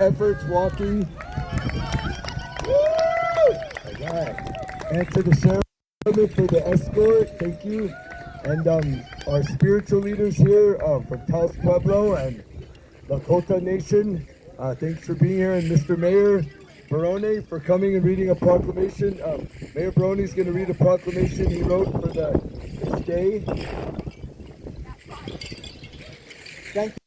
efforts walking. Alright. And to the sheriff for the escort, thank you. And our spiritual leaders here from Taos Pueblo and Lakota Nation, thanks for being here. And Mr. Mayor Barrone for coming and reading a proclamation. Mayor Barrone is going to read a proclamation he wrote for this day. Thank you.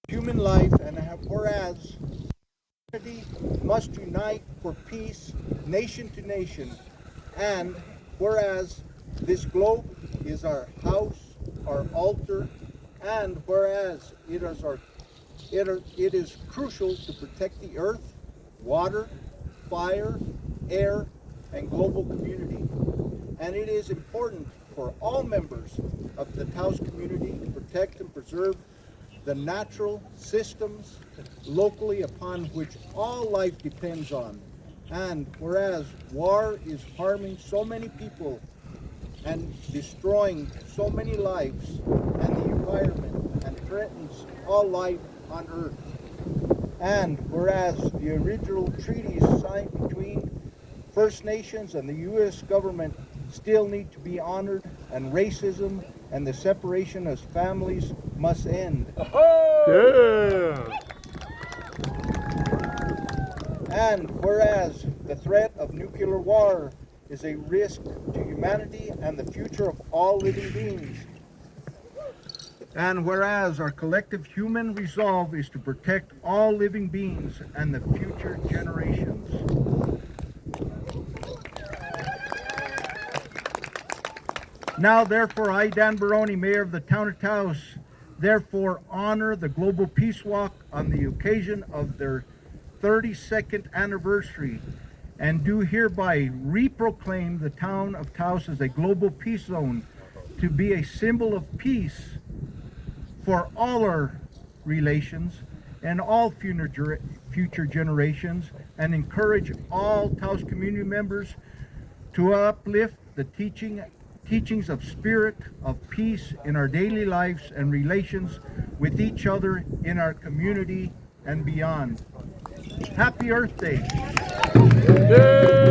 Human life, and whereas humanity must unite for peace, nation to nation, and whereas this globe is our house, our altar, and whereas it is crucial to protect the earth, water, fire, air, and global community. And it is important for all members of the Taos community to protect and preserve the natural systems locally upon which all life depends on. And whereas war is harming so many people and destroying so many lives and the environment and threatens all life on Earth. And whereas the original treaties signed between First Nations and the U.S. government still need to be honored, and racism and the separation of families must end. Yeah. And whereas the threat of nuclear war is a risk to humanity and the future of all living beings. And whereas our collective human resolve is to protect all living beings and the future generations. Now, therefore, I, Dan Barrone, Mayor of the Town of Taos, therefore honor the Global Peace Walk on the occasion of their 32nd anniversary, and do hereby reproclaim the Town of Taos as a global peace zone to be a symbol of peace for all our relations and all future generations, and encourage all Taos community members to uplift the teachings of spirit of peace in our daily lives and relations with each other in our community and beyond. Happy Earth Day. Yeah.